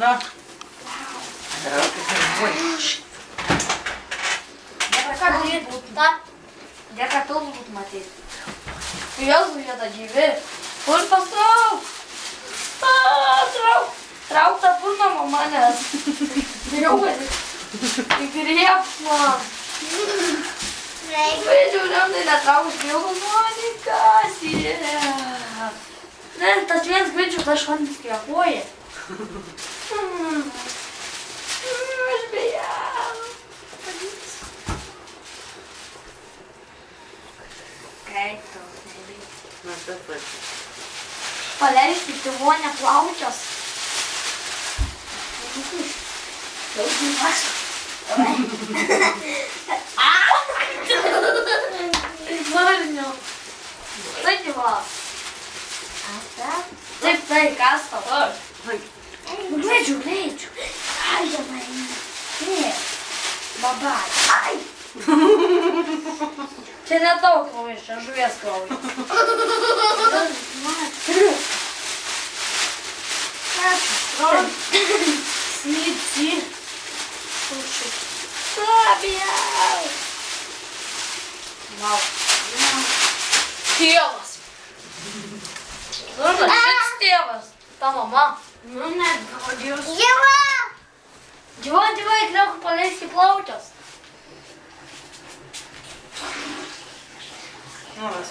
На. Dėka turbūt matyti. Jėzų vietą gyvi. Kur pastrauk? Trauk tą purną nuo manęs. Jau gali. Įgrieps man. Vaidžiau, tai netrauk, jau manį kasį. Ne, tas vienas greičiau, tas švantis kvėpuoja. Aš bijau. Kaip tau, nereikia. Na, tas pats. Paleisti tėvonę plaučios. Daug gyvas. Varniu. Tai gyvas. Taip, tai, kas tau? Greičiu. Ai, jamai. Ne. Babai. Ai. Čia nedaug kraujas, čia žuvies kraujas. Slyci. Bijau. Tėvas. Šis tėvas. Ta mama. Nu, ne, Dievas. Gyva, įkliauk paleisti plaučios. Nu, vas.